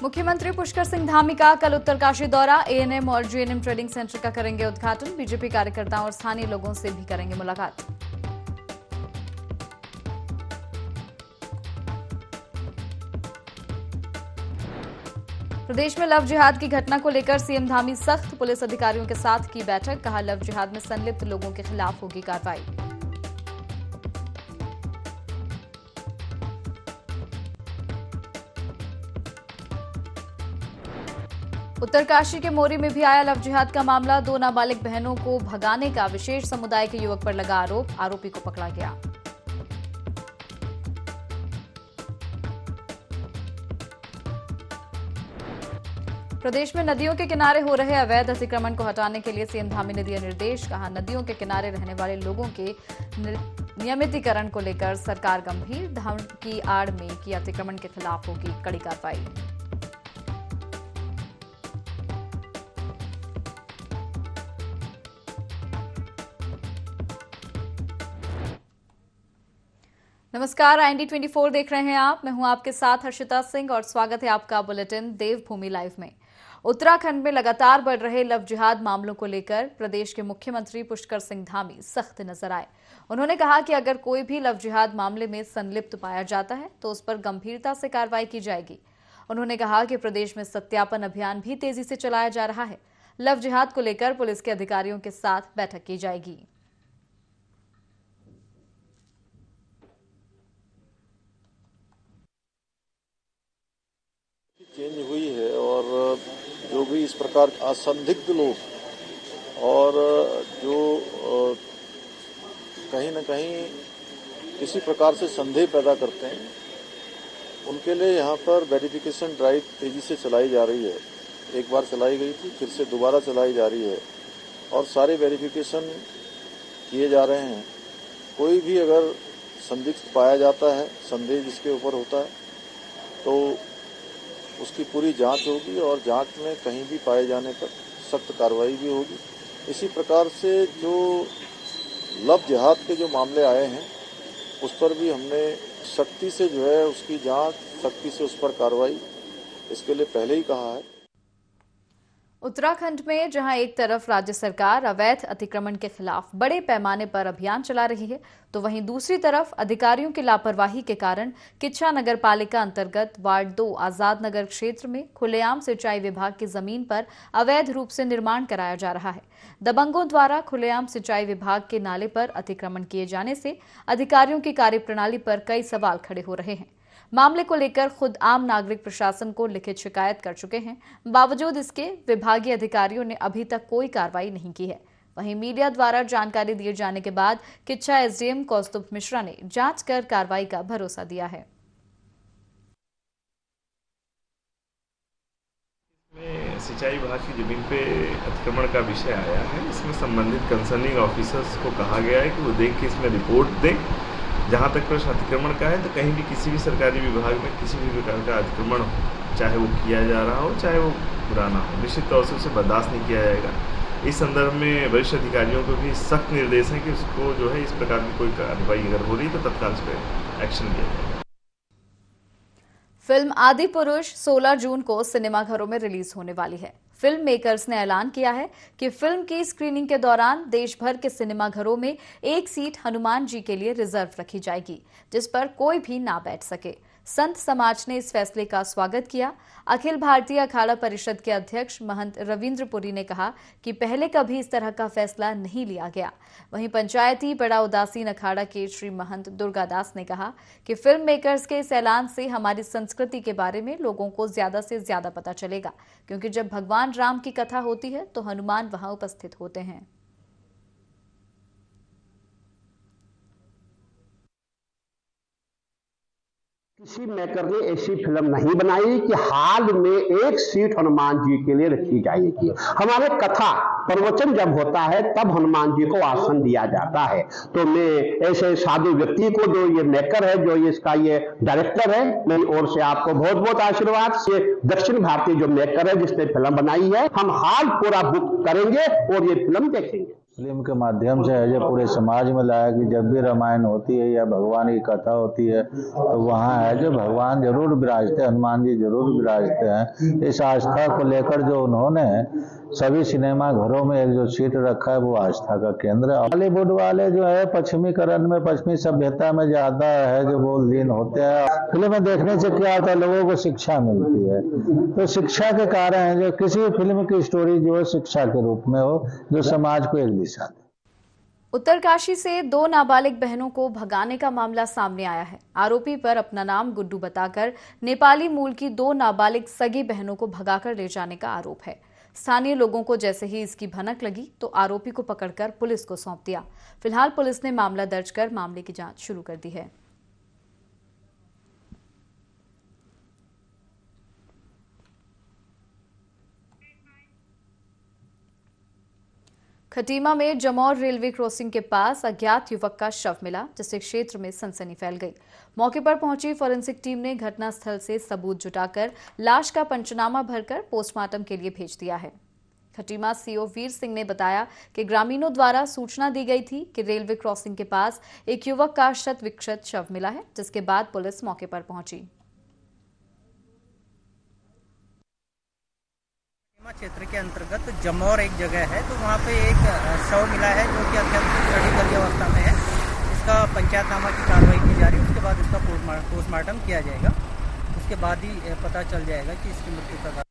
मुख्यमंत्री पुष्कर सिंह धामी का कल उत्तरकाशी दौरा। एएनएम और जीएनएम ट्रेडिंग सेंटर का करेंगे उद्घाटन। बीजेपी कार्यकर्ताओं और स्थानीय लोगों से भी करेंगे मुलाकात। प्रदेश में लव जिहाद की घटना को लेकर सीएम धामी सख्त। पुलिस अधिकारियों के साथ की बैठक। कहा, लव जिहाद में संलिप्त लोगों के खिलाफ होगी कार्रवाई। उत्तरकाशी के मोरी में भी आया लव जिहाद का मामला। 2 नाबालिग बहनों को भगाने का विशेष समुदाय के युवक पर लगा आरोप। आरोपी को पकड़ा गया। प्रदेश में नदियों के किनारे हो रहे अवैध अतिक्रमण को हटाने के लिए सीएम धामी ने दिया निर्देश। कहा, नदियों के किनारे रहने वाले लोगों के नियमितीकरण को लेकर सरकार गंभीर। धर्म की आड़ में की अतिक्रमण के खिलाफ होगी कड़ी कार्रवाई। नमस्कार, IND24 देख रहे हैं आप। मैं हूं आपके साथ हर्षिता सिंह और स्वागत है आपका बुलेटिन देवभूमि लाइव में। उत्तराखंड में लगातार बढ़ रहे लव जिहाद मामलों को लेकर प्रदेश के मुख्यमंत्री पुष्कर सिंह धामी सख्त नजर आए। उन्होंने कहा कि अगर कोई भी लव जिहाद मामले में संलिप्त पाया जाता है तो उस पर गंभीरता से कार्रवाई की जाएगी। उन्होंने कहा कि प्रदेश में सत्यापन अभियान भी तेजी से चलाया जा रहा है। लव जिहाद को लेकर पुलिस के अधिकारियों के साथ बैठक की जाएगी। चेंज हुई है और जो भी इस प्रकार असंदिग्ध लोग और जो कहीं न कहीं किसी प्रकार से संदेह पैदा करते हैं, उनके लिए यहाँ पर वेरिफिकेशन ड्राइव तेजी से चलाई जा रही है। एक बार चलाई गई थी, फिर से दोबारा चलाई जा रही है और सारे वेरिफिकेशन किए जा रहे हैं। कोई भी अगर संदिग्ध पाया जाता है, संदेह जिसके ऊपर होता है, तो उसकी पूरी जांच होगी और जांच में कहीं भी पाए जाने पर सख्त कार्रवाई भी होगी। इसी प्रकार से जो लव जिहाद के जो मामले आए हैं, उस पर भी हमने सख्ती से जो है उसकी जांच, सख्ती से उस पर कार्रवाई, इसके लिए पहले ही कहा है। उत्तराखंड में जहां एक तरफ राज्य सरकार अवैध अतिक्रमण के खिलाफ बड़े पैमाने पर अभियान चला रही है, तो वहीं दूसरी तरफ अधिकारियों की लापरवाही के कारण किच्छा नगर पालिका अंतर्गत वार्ड 2 आजाद नगर क्षेत्र में खुलेआम सिंचाई विभाग की जमीन पर अवैध रूप से निर्माण कराया जा रहा है। दबंगों द्वारा खुलेआम सिंचाई विभाग के नाले पर अतिक्रमण किए जाने से अधिकारियों की कार्यप्रणाली पर कई सवाल खड़े हो रहे हैं। मामले को लेकर खुद आम नागरिक प्रशासन को लिखित शिकायत कर चुके हैं। बावजूद इसके विभागीय अधिकारियों ने अभी तक कोई कार्रवाई नहीं की है। वहीं मीडिया द्वारा जानकारी दिए जाने के बाद किच्छा एसडीएम कौस्तुभ मिश्रा ने जांच कर कार्रवाई का भरोसा दिया है। सिंचाई विभाग की जमीन पे अतिक्रमण का विषय आया है। इसमें संबंधित कंसर्निंग ऑफिसर्स को कहा गया है कि वो देख के इसमें रिपोर्ट दें। जहाँ तक प्रश्न अतिक्रमण का है, तो कहीं भी किसी भी सरकारी विभाग में किसी भी प्रकार का अतिक्रमण हो, चाहे वो किया जा रहा हो, चाहे वो पुराना हो, निश्चित तौर से उसे बर्दाश्त नहीं किया जाएगा। इस संदर्भ में वरिष्ठ अधिकारियों को भी सख्त निर्देश है कि उसको जो है इस प्रकार की कोई कार्रवाई अगर हो रही तो तत्काल उस पर एक्शन लिया जाए। फिल्म आदि पुरुष 16 जून को सिनेमाघरों में रिलीज होने वाली है। फिल्म मेकर्स ने ऐलान किया है कि फिल्म की स्क्रीनिंग के दौरान देश भर के सिनेमाघरों में एक सीट हनुमान जी के लिए रिजर्व रखी जाएगी, जिस पर कोई भी ना बैठ सके। संत समाज ने इस फैसले का स्वागत किया। अखिल भारतीय अखाड़ा परिषद के अध्यक्ष महंत रविंद्र पुरी ने कहा कि पहले कभी इस तरह का फैसला नहीं लिया गया। वहीं पंचायती बड़ा उदासीन अखाड़ा के श्री महंत दुर्गादास ने कहा कि फिल्म मेकर्स के इस ऐलान से हमारी संस्कृति के बारे में लोगों को ज्यादा से ज्यादा पता चलेगा, क्योंकि जब भगवान राम की कथा होती है तो हनुमान वहां उपस्थित होते हैं। किसी मेकर ने ऐसी फिल्म नहीं बनाई कि हाल में एक सीट हनुमान जी के लिए रखी जाएगी। हमारे कथा प्रवचन जब होता है तब हनुमान जी को आसन दिया जाता है। तो मैं ऐसे साधु व्यक्ति को, जो ये मेकर है, जो इसका ये डायरेक्टर है, मेरी ओर से आपको बहुत बहुत आशीर्वाद। ये दक्षिण भारतीय जो मेकर है जिसने फिल्म बनाई है, हम हाल पूरा बुक करेंगे और ये फिल्म देखेंगे। फिल्म के माध्यम से है जो पूरे समाज में लाया कि जब भी रामायण होती है या भगवान की कथा होती है तो वहाँ है जो भगवान जरूर विराजते, हनुमान जी जरूर विराजते हैं। इस आस्था को लेकर जो उन्होंने सभी सिनेमा घरों में एक जो सीट रखा है वो आस्था का केंद्र है। बॉलीवुड वाले जो है पश्चिमीकरण में, पश्चिमी सभ्यता में ज्यादा है जो वो लीन होते हैं। फिल्म देखने से क्या होता है, लोगों को शिक्षा मिलती है, तो शिक्षा के कारण है जो किसी भी फिल्म की स्टोरी जो है शिक्षा के रूप में हो जो समाज को एक दिशा दे। उत्तरकाशी से 2 नाबालिग बहनों को भगाने का मामला सामने आया है। आरोपी पर अपना नाम गुड्डू बताकर नेपाली मूल की 2 नाबालिग सगी बहनों को भगाकर ले जाने का आरोप है। स्थानीय लोगों को जैसे ही इसकी भनक लगी तो आरोपी को पकड़कर पुलिस को सौंप दिया। फिलहाल पुलिस ने मामला दर्ज कर मामले की जांच शुरू कर दी है। खटीमा में जमौर रेलवे क्रॉसिंग के पास अज्ञात युवक का शव मिला, जिससे क्षेत्र में सनसनी फैल गई। मौके पर पहुंची फोरेंसिक टीम ने घटनास्थल से सबूत जुटाकर लाश का पंचनामा भरकर पोस्टमार्टम के लिए भेज दिया है। खटीमा सीओ वीर सिंह ने बताया कि ग्रामीणों द्वारा सूचना दी गई थी कि रेलवे क्रॉसिंग के पास एक युवक का शत विक्षत शव मिला है, जिसके बाद पुलिस मौके पर पहुंची। क्षेत्र के अंतर्गत जमौर एक जगह है, तो वहाँ पे एक शव मिला है जो कि अत्यंत क्रिटिकल अवस्था में है। इसका पंचायतनामा की कार्रवाई की जा रही है, उसके बाद इसका पोस्टमार्टम किया जाएगा। उसके बाद ही पता चल जाएगा कि इसकी मृत्यु का।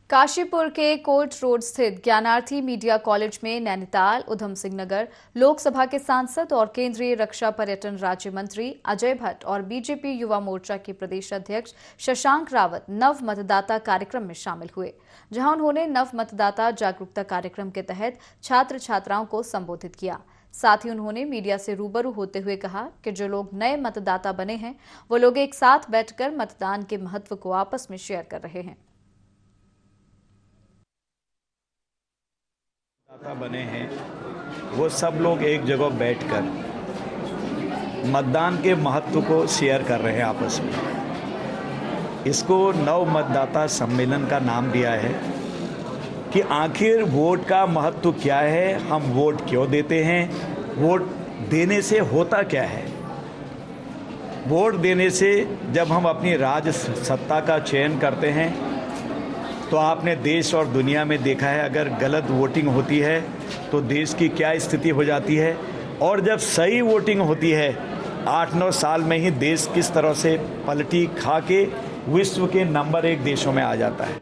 काशीपुर के कोर्ट रोड स्थित ज्ञानार्थी मीडिया कॉलेज में नैनीताल, उधम सिंह नगर लोकसभा के सांसद और केंद्रीय रक्षा पर्यटन राज्य मंत्री अजय भट्ट और बीजेपी युवा मोर्चा के प्रदेश अध्यक्ष शशांक रावत नव मतदाता कार्यक्रम में शामिल हुए, जहां उन्होंने नव मतदाता जागरूकता कार्यक्रम के तहत छात्र छात्राओं को संबोधित किया। साथ ही उन्होंने मीडिया से रूबरू होते हुए कहा कि जो लोग नए मतदाता बने हैं वो लोग एक साथ बैठकर मतदान के महत्व को आपस में शेयर कर रहे हैं। बने हैं वो सब लोग एक जगह बैठकर मतदान के महत्व को शेयर कर रहे हैं आपस में। इसको नव मतदाता सम्मेलन का नाम दिया है कि आखिर वोट का महत्व क्या है, हम वोट क्यों देते हैं, वोट देने से होता क्या है। वोट देने से जब हम अपनी राज सत्ता का चयन करते हैं तो आपने देश और दुनिया में देखा है, अगर गलत वोटिंग होती है तो देश की क्या स्थिति हो जाती है, और जब सही वोटिंग होती है 8-9 साल में ही देश किस तरह से पलटी खा के विश्व के नंबर 1 देशों में आ जाता है।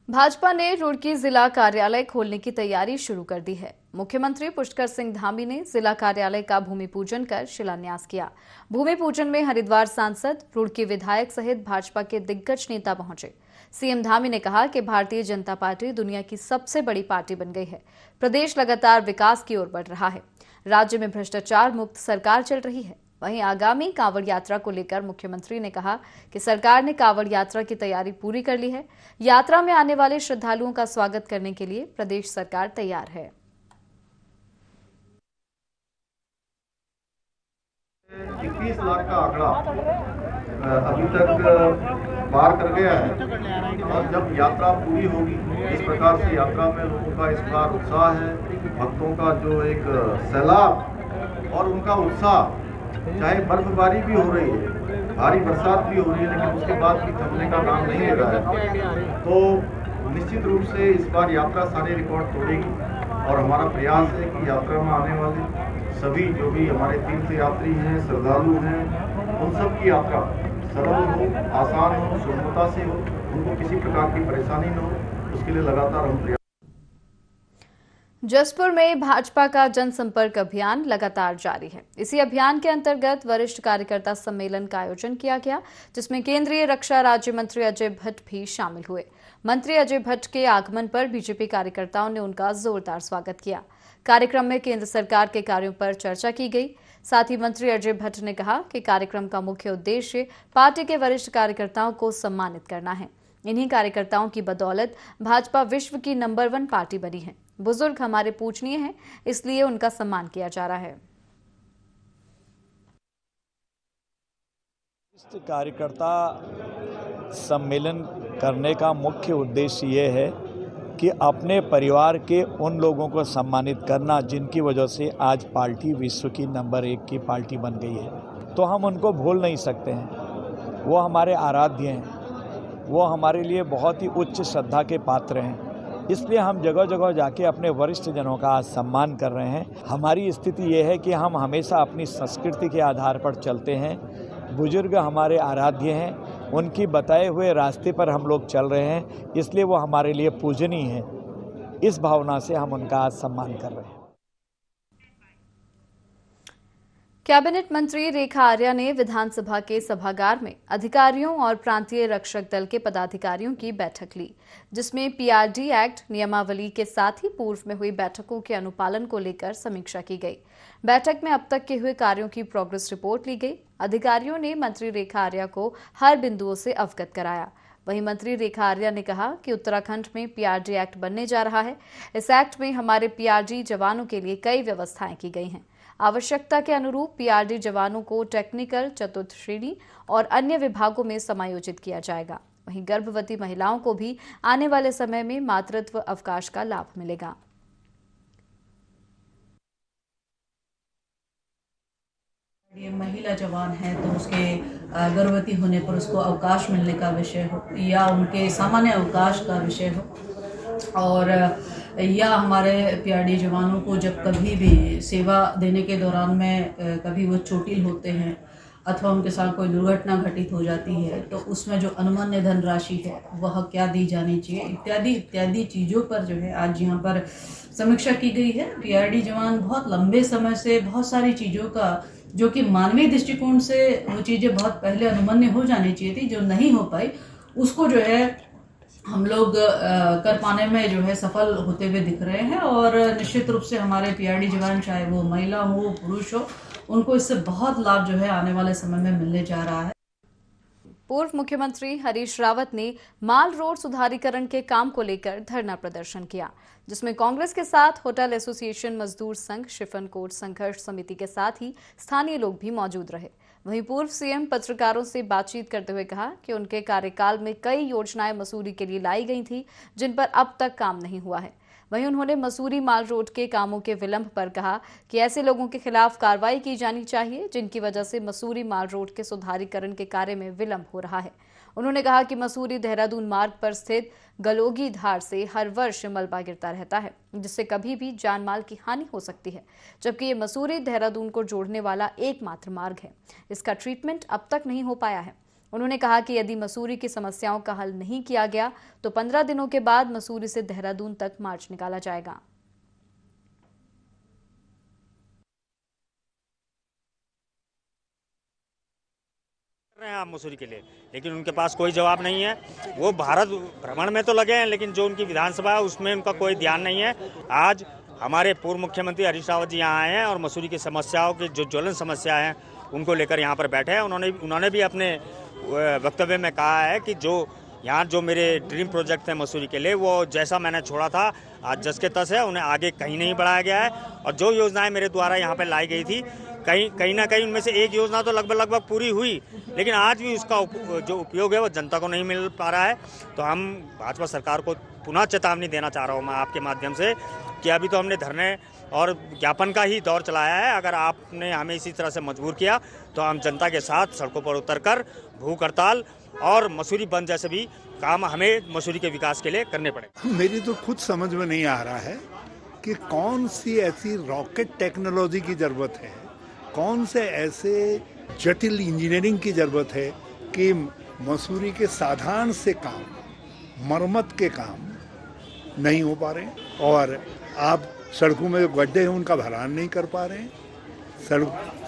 भाजपा ने रुड़की जिला कार्यालय खोलने की तैयारी शुरू कर दी है। मुख्यमंत्री पुष्कर सिंह धामी ने जिला कार्यालय का भूमि पूजन कर शिलान्यास किया। भूमि पूजन में हरिद्वार सांसद, रुड़की विधायक सहित भाजपा के दिग्गज नेता पहुंचे। सीएम धामी ने कहा कि भारतीय जनता पार्टी दुनिया की सबसे बड़ी पार्टी बन गई है। प्रदेश लगातार विकास की ओर बढ़ रहा है। राज्य में भ्रष्टाचार मुक्त सरकार चल रही है। वहीं आगामी कांवड़ यात्रा को लेकर मुख्यमंत्री ने कहा कि सरकार ने कांवड़ यात्रा की तैयारी पूरी कर ली है। यात्रा में आने वाले श्रद्धालुओं का स्वागत करने के लिए प्रदेश सरकार तैयार है। 21 लाख का आंकड़ा अभी तक पार कर गया है, और जब यात्रा पूरी होगी, इस प्रकार से यात्रा में लोगों का इस बार उत्साह है, भक्तों का जो एक सैलाब और उनका उत्साह, चाहे बर्फबारी भी हो रही है, भारी बरसात भी हो रही है, लेकिन उसके बाद भी थमने का नाम नहीं ले रहा है। तो निश्चित रूप से इस बार यात्रा सारे रिकॉर्ड तोड़ेगी, और हमारा प्रयास है कि यात्रा में आने वाले सभी जो भी हमारे तीर्थ यात्री हैं, श्रद्धालु हैं, उन सब की यात्रा सरल हो, आसान हो, सुगमता से हो, उनको किसी प्रकार की परेशानी न हो, उसके लिए लगातार हम प्रयास। जसपुर में भाजपा का जनसंपर्क अभियान लगातार जारी है। इसी अभियान के अंतर्गत वरिष्ठ कार्यकर्ता सम्मेलन का आयोजन किया गया, जिसमें केंद्रीय रक्षा राज्य मंत्री अजय भट्ट भी शामिल हुए। मंत्री अजय भट्ट के आगमन पर बीजेपी कार्यकर्ताओं ने उनका जोरदार स्वागत किया। कार्यक्रम में केंद्र सरकार के कार्यों पर चर्चा की गई। साथ ही मंत्री अजय भट्ट ने कहा कि कार्यक्रम का मुख्य उद्देश्य पार्टी के वरिष्ठ कार्यकर्ताओं को सम्मानित करना है। इन्हीं कार्यकर्ताओं की बदौलत भाजपा विश्व की नंबर 1 पार्टी बनी है। बुजुर्ग हमारे पूजनीय हैं, इसलिए उनका सम्मान किया जा रहा है। कार्यकर्ता सम्मेलन करने का मुख्य उद्देश्य ये है कि अपने परिवार के उन लोगों को सम्मानित करना जिनकी वजह से आज पार्टी विश्व की नंबर 1 की पार्टी बन गई है, तो हम उनको भूल नहीं सकते हैं। वो हमारे आराध्य हैं, वो हमारे लिए बहुत ही उच्च श्रद्धा के पात्र हैं। इसलिए हम जगह जगह जाके अपने वरिष्ठ जनों का आज सम्मान कर रहे हैं। हमारी स्थिति ये है कि हम हमेशा अपनी संस्कृति के आधार पर चलते हैं। बुजुर्ग हमारे आराध्य हैं, उनकी बताए हुए रास्ते पर हम लोग चल रहे हैं, इसलिए वो हमारे लिए पूजनीय हैं। इस भावना से हम उनका आज सम्मान कर रहे हैं। कैबिनेट मंत्री रेखा आर्या ने विधानसभा के सभागार में अधिकारियों और प्रांतीय रक्षक दल के पदाधिकारियों की बैठक ली, जिसमें पीआरडी एक्ट नियमावली के साथ ही पूर्व में हुई बैठकों के अनुपालन को लेकर समीक्षा की गई। बैठक में अब तक के हुए कार्यों की प्रोग्रेस रिपोर्ट ली गई। अधिकारियों ने मंत्री रेखा आर्या को हर बिंदुओं से अवगत कराया। वहीं मंत्री रेखा आर्या ने कहा कि उत्तराखंड में पीआरडी एक्ट बनने जा रहा है। इस एक्ट में हमारे पीआरडी जवानों के लिए कई व्यवस्थाएं की गई हैं। आवश्यकता के अनुरूप पीआरडी जवानों को टेक्निकल, चतुर्थ श्रेणी और अन्य विभागों में समायोजित किया जाएगा। वहीं गर्भवती महिलाओं को भी आने वाले समय में मातृत्व अवकाश का लाभ मिलेगा। ये महिला जवान है तो उसके गर्भवती होने पर उसको अवकाश मिलने का विषय हो या उनके सामान्य अवकाश का विषय हो, और या हमारे पीआरडी जवानों को जब कभी भी सेवा देने के दौरान में कभी वो चोटिल होते हैं अथवा उनके साथ कोई दुर्घटना घटित हो जाती है तो उसमें जो अनुमान्य धनराशि है वह क्या दी जानी चाहिए, इत्यादि इत्यादि चीज़ों पर जो है आज यहाँ पर समीक्षा की गई है। पीआरडी जवान बहुत लंबे समय से बहुत सारी चीज़ों का जो कि मानवीय दृष्टिकोण से वो चीज़ें बहुत पहले अनुमान्य हो जानी चाहिए थी, जो नहीं हो पाई, उसको जो है हम लोग कर पाने में जो है सफल होते हुए दिख रहे हैं। और निश्चित रूप से हमारे पीआरडी जवान, चाहे वो महिला हो पुरुष हो, उनको इससे बहुत लाभ जो है आने वाले समय में मिलने जा रहा है। पूर्व मुख्यमंत्री हरीश रावत ने माल रोड सुधारीकरण के काम को लेकर धरना प्रदर्शन किया, जिसमें कांग्रेस के साथ होटल एसोसिएशन, मजदूर संघ, शिफन कोर्ट संघर्ष समिति के साथ ही स्थानीय लोग भी मौजूद रहे। वहीं पूर्व सीएम पत्रकारों से बातचीत करते हुए कहा कि उनके कार्यकाल में कई योजनाएं मसूरी के लिए लाई गई थी, जिन पर अब तक काम नहीं हुआ है। वहीं उन्होंने मसूरी माल रोड के कामों के विलंब पर कहा कि ऐसे लोगों के खिलाफ कार्रवाई की जानी चाहिए जिनकी वजह से मसूरी माल रोड के सुधारीकरण के कार्य में विलंब हो रहा है। उन्होंने कहा कि मसूरी देहरादून मार्ग पर स्थित गलोगी धार से हर वर्ष मलबा गिरता रहता है, जिससे कभी भी जान माल की हानि हो सकती है, जबकि ये मसूरी देहरादून को जोड़ने वाला एकमात्र मार्ग है। इसका ट्रीटमेंट अब तक नहीं हो पाया है। उन्होंने कहा कि यदि मसूरी की समस्याओं का हल नहीं किया गया तो 15 दिनों के बाद मसूरी से देहरादून तक मार्च निकाला जाएगा। आप मसूरी के लिए, लेकिन उनके पास कोई जवाब नहीं है। वो भारत भ्रमण में तो लगे हैं, लेकिन जो उनकी विधानसभा है उसमें उनका कोई ध्यान नहीं है। आज हमारे पूर्व मुख्यमंत्री हरीश रावत जी यहाँ आए हैं और मसूरी की समस्याओं की जो ज्वलन समस्या है उनको लेकर यहाँ पर बैठे हैं। उन्होंने भी अपने वक्तव्य में कहा है कि जो मेरे ड्रीम प्रोजेक्ट थे मसूरी के लिए, वो जैसा मैंने छोड़ा था आज जस के तस है, उन्हें आगे कहीं नहीं बढ़ाया गया है। और जो योजनाएं मेरे द्वारा यहाँ पे लाई गई थी, कहीं ना कहीं उनमें से एक योजना तो लगभग पूरी हुई, लेकिन आज भी उसका जो उपयोग है वो जनता को नहीं मिल पा रहा है। तो हम भाजपा सरकार को पुनः चेतावनी देना चाह रहा हूँ मैं आपके माध्यम से कि अभी तो हमने धरने और ज्ञापन का ही दौर चलाया है। अगर आपने हमें इसी तरह से मजबूर किया तो हम जनता के साथ सड़कों पर उतरकर भूख हड़ताल और मसूरी बंद जैसे भी काम हमें मसूरी के विकास के लिए करने पड़े। मेरी तो खुद समझ में नहीं आ रहा है कि कौन सी ऐसी रॉकेट टेक्नोलॉजी की जरूरत है, कौन से ऐसे जटिल इंजीनियरिंग की जरूरत है कि मसूरी के साधारण से काम, मरम्मत के काम नहीं हो पा रहे हैं। और आप सड़कों में जो गड्ढे हैं उनका भरान नहीं कर पा रहे हैं,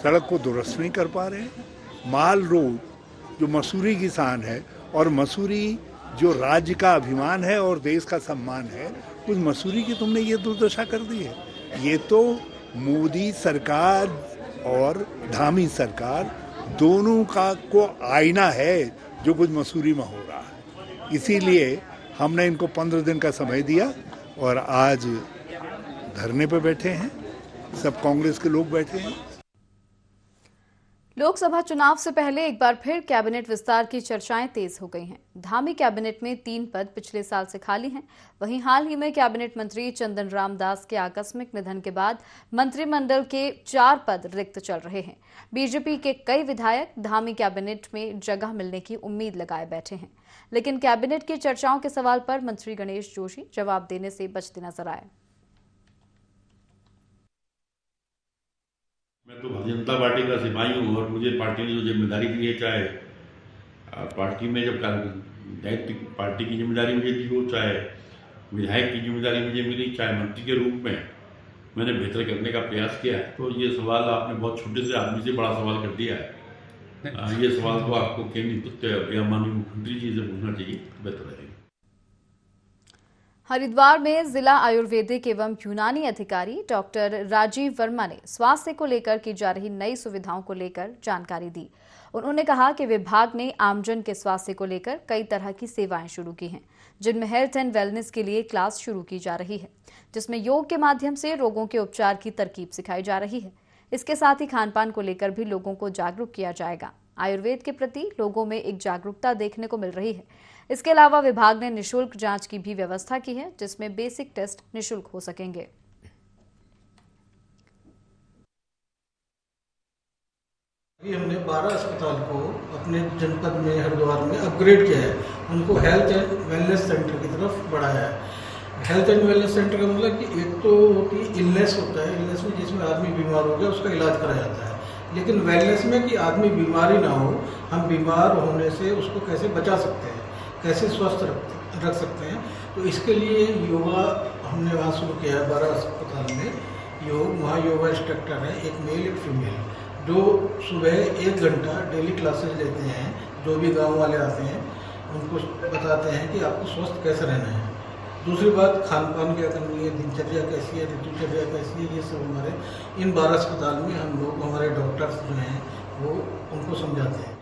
सड़क को दुरुस्त नहीं कर पा रहे हैं। माल रोड जो मसूरी की शान है और मसूरी जो राज्य का अभिमान है और देश का सम्मान है, उस मसूरी की तुमने ये दुर्दशा कर दी है। ये तो मोदी सरकार और धामी सरकार दोनों का को आईना है जो कुछ मसूरी में हो रहा है। इसीलिए हमने इनको 15 दिन का समय दिया और आज धरने पे बैठे हैं, सब कांग्रेस के लोग बैठे हैं। लोकसभा चुनाव से पहले एक बार फिर कैबिनेट विस्तार की चर्चाएं तेज हो गई हैं। धामी कैबिनेट में 3 पद पिछले साल से खाली हैं। वहीं हाल ही में कैबिनेट मंत्री चंदन राम दास के आकस्मिक निधन के बाद मंत्रिमंडल के 4 पद रिक्त चल रहे हैं। बीजेपी के कई विधायक धामी कैबिनेट में जगह मिलने की उम्मीद लगाए बैठे हैं, लेकिन कैबिनेट की चर्चाओं के सवाल पर मंत्री गणेश जोशी जवाब देने से बचते नजर आए। मैं तो भारतीय जनता पार्टी का सिपाही हूँ और मुझे पार्टी ने जो जिम्मेदारी दी है, चाहे पार्टी में जब दायित्व पार्टी की जिम्मेदारी मुझे दी हो, चाहे विधायक की जिम्मेदारी मुझे मिली, चाहे मंत्री के रूप में मैंने बेहतर करने का प्रयास किया है। तो ये सवाल आपने बहुत छोटे से आदमी से बड़ा सवाल कर दिया है। ये सवाल तो आपको केंद्रीय या माननीय मुख्यमंत्री जी से पूछना चाहिए, बेहतर रहेगा। हरिद्वार में जिला आयुर्वेदिक एवं यूनानी अधिकारी डॉक्टर राजीव वर्मा ने स्वास्थ्य को लेकर की जा रही नई सुविधाओं को लेकर जानकारी दी। उन्होंने कहा कि विभाग ने आमजन के स्वास्थ्य को लेकर कई तरह की सेवाएं शुरू की हैं, जिनमें हेल्थ एंड वेलनेस के लिए क्लास शुरू की जा रही है, जिसमें योग के माध्यम से रोगों के उपचार की तरकीब सिखाई जा रही है। इसके साथ ही खान-पान को लेकर भी लोगों को जागरूक किया जाएगा। आयुर्वेद के प्रति लोगों में एक जागरूकता देखने को मिल रही है। इसके अलावा विभाग ने निशुल्क जांच की भी व्यवस्था की है, जिसमें बेसिक टेस्ट निशुल्क हो सकेंगे। हमने 12 अस्पताल को अपने जनपद में हरिद्वार में अपग्रेड किया है, उनको हेल्थ एंड वेलनेस सेंटर की तरफ बढ़ाया है। हेल्थ एंड वेलनेस सेंटर का मतलब कि एक तो होती इलनेस होता है, इलनेस में जिसमें आदमी बीमार हो गया उसका इलाज कराया जाता है, लेकिन वेलनेस में कि आदमी बीमारी ना हो, हम बीमार होने से उसको कैसे बचा सकते हैं, कैसे स्वस्थ रख सकते हैं। तो इसके लिए योगा हमने वहाँ शुरू किया है। 12 अस्पताल में योग, वहाँ योगा इंस्ट्रक्टर है, एक मेल एक फीमेल, जो सुबह 1 घंटा डेली क्लासेस लेते हैं। जो भी गांव वाले आते हैं उनको बताते हैं कि आपको स्वस्थ कैसे रहना है। दूसरी बात, खान पान क्या करनी है, दिनचर्या कैसी है, ऋतुचर्या कैसी है, ये सब हमारे इन 12 अस्पताल में हम लोग, हमारे डॉक्टर्स जो हैं वो उनको समझाते हैं।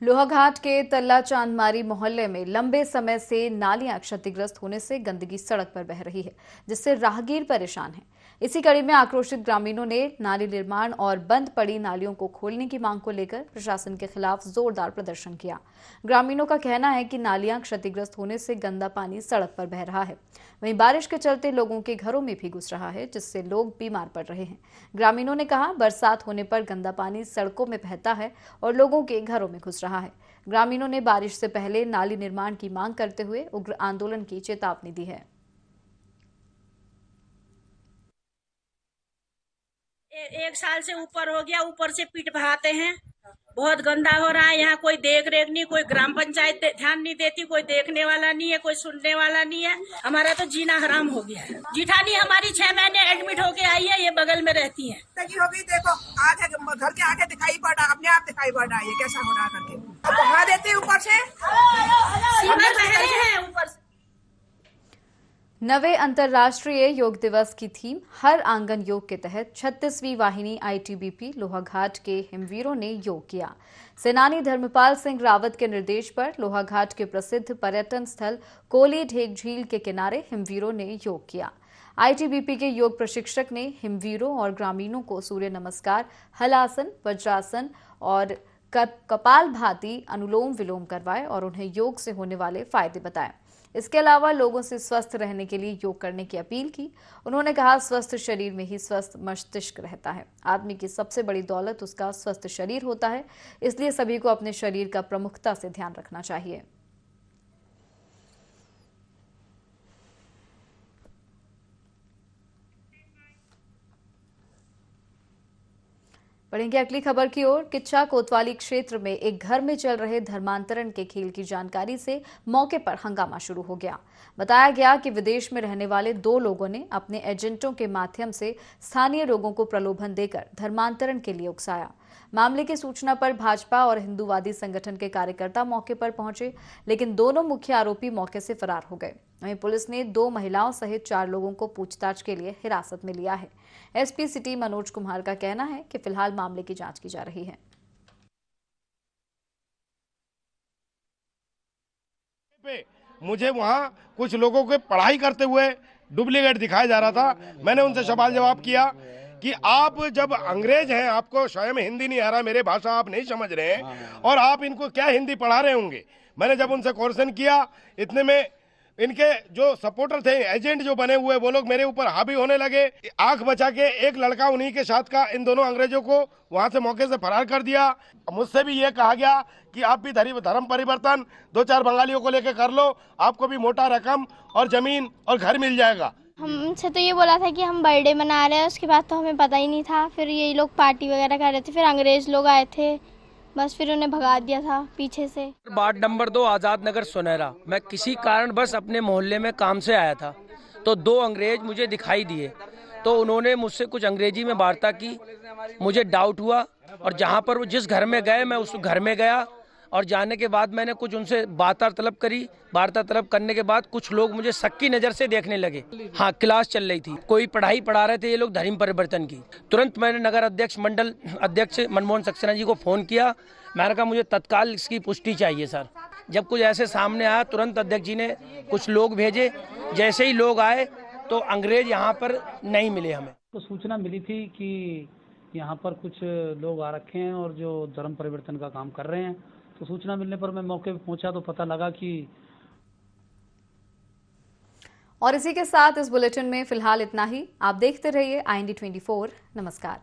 लोहाघाट के तल्ला चांदमारी मोहल्ले में लंबे समय से नालियां क्षतिग्रस्त होने से गंदगी सड़क पर बह रही है, जिससे राहगीर परेशान हैं। इसी कड़ी में आक्रोशित ग्रामीणों ने नाली निर्माण और बंद पड़ी नालियों को खोलने की मांग को लेकर प्रशासन के खिलाफ जोरदार प्रदर्शन किया। ग्रामीणों का कहना है कि नालियां क्षतिग्रस्त होने से गंदा पानी सड़क पर बह रहा है। वहीं बारिश के चलते लोगों के घरों में भी घुस रहा है, जिससे लोग बीमार पड़ रहे हैं। ग्रामीणों ने कहा, बरसात होने पर गंदा पानी सड़कों में बहता है और लोगों के घरों में घुस रहा है। ग्रामीणों ने बारिश से पहले नाली निर्माण की मांग करते हुए उग्र आंदोलन की चेतावनी दी है। एक साल से ऊपर हो गया, ऊपर से पीट बहाते हैं, बहुत गंदा हो रहा है। यहाँ कोई देख रेख नहीं, कोई ग्राम पंचायत ध्यान नहीं देती, कोई देखने वाला नहीं है, कोई सुनने वाला नहीं है। हमारा तो जीना हराम हो गया है। जिठानी हमारी 6 महीने एडमिट होके आई है, ये बगल में रहती है। देखो आगे घर के आगे दिखाई पड़ रहा, अपने आप दिखाई पड़ रहा है, ये कैसा हो रहा करके बहा देते ऊपर से, ऊपर से। 9वें अंतर्राष्ट्रीय योग दिवस की थीम हर आंगन योग के तहत 36वीं वाहिनी ITBP लोहाघाट के हिमवीरों ने योग किया। सेनानी धर्मपाल सिंह रावत के निर्देश पर लोहाघाट के प्रसिद्ध पर्यटन स्थल कोली ढेक झील के किनारे हिमवीरों ने योग किया। ITBP के योग प्रशिक्षक ने हिमवीरों और ग्रामीणों को सूर्य नमस्कार, हलासन, वज्रासन और कपालभाति अनुलोम विलोम करवाए और उन्हें योग से होने वाले फायदे बताए। इसके अलावा लोगों से स्वस्थ रहने के लिए योग करने की अपील की। उन्होंने कहा, स्वस्थ शरीर में ही स्वस्थ मस्तिष्क रहता है। आदमी की सबसे बड़ी दौलत उसका स्वस्थ शरीर होता है, इसलिए सभी को अपने शरीर का प्रमुखता से ध्यान रखना चाहिए। बढ़ेंगे अगली खबर की ओर। किच्चा कोतवाली क्षेत्र में एक घर में चल रहे धर्मांतरण के खेल की जानकारी से मौके पर हंगामा शुरू हो गया। बताया गया कि विदेश में रहने वाले 2 लोगों ने अपने एजेंटों के माध्यम से स्थानीय लोगों को प्रलोभन देकर धर्मांतरण के लिए उकसाया। मामले की सूचना पर भाजपा और हिंदूवादी संगठन के कार्यकर्ता मौके पर पहुंचे, लेकिन दोनों मुख्य आरोपी मौके से फरार हो गए। वहीं पुलिस ने 2 महिलाओं सहित 4 लोगों को पूछताछ के लिए हिरासत में लिया है। SP सिटी मनोज कुमार का कहना है कि फिलहाल मामले की जांच की जा रही है। मुझे वहां कुछ लोगों के पढ़ाई करते हुए डुप्लीकेट दिखाया जा रहा था। मैंने उनसे सवाल जवाब किया कि आप जब अंग्रेज हैं, आपको स्वयं हिंदी नहीं आ रहा, मेरे भाषा आप नहीं समझ रहे हैं और आप इनको क्या हिंदी पढ़ा रहे होंगे। मैंने जब उनसे क्वेश्चन किया, इतने में इनके जो सपोर्टर थे, एजेंट जो बने हुए, वो लोग मेरे ऊपर हावी होने लगे। आंख बचा के एक लड़का उन्हीं के साथ का इन दोनों अंग्रेजों को वहां से मौके से फरार कर दिया। मुझसे भी ये कहा गया कि आप भी धर्म परिवर्तन 2-4 बंगालियों को लेकर कर लो, आपको भी मोटा रकम और जमीन और घर मिल जाएगा। हमसे तो ये बोला था कि हम बर्थडे मना रहे हैं, उसके बाद तो हमें पता ही नहीं था। फिर यही लोग पार्टी वगैरह कर रहे थे, फिर अंग्रेज लोग आए थे, बस फिर उन्हें भगा दिया था पीछे से। वार्ड नंबर 2 आजाद नगर सुनहरा, मैं किसी कारण बस अपने मोहल्ले में काम से आया था, तो 2 अंग्रेज मुझे दिखाई दिए, तो उन्होंने मुझसे कुछ अंग्रेजी में वार्ता की। मुझे डाउट हुआ और जहाँ पर वो जिस घर में गए मैं उस घर में गया और जाने के बाद मैंने कुछ उनसे वार्तालाप करी। वार्तालाप करने के बाद कुछ लोग मुझे शक की नज़र से देखने लगे। हाँ, क्लास चल रही थी, कोई पढ़ाई पढ़ा रहे थे ये लोग धर्म परिवर्तन की। तुरंत मैंने नगर अध्यक्ष मंडल अध्यक्ष मनमोहन सक्सेना जी को फ़ोन किया। मैंने कहा मुझे तत्काल इसकी पुष्टि चाहिए सर। जब कुछ ऐसे सामने आया, तुरंत अध्यक्ष जी ने कुछ लोग भेजे। जैसे ही लोग आए तो अंग्रेज यहाँ पर नहीं मिले हमें। तो सूचना मिली थी कि यहाँ पर कुछ लोग आ रखे हैं और जो धर्म परिवर्तन का काम कर रहे हैं। तो सूचना मिलने पर मैं मौके पर पहुंचा तो पता लगा कि। और इसी के साथ इस बुलेटिन में फिलहाल इतना ही। आप देखते रहिए IND 24। नमस्कार।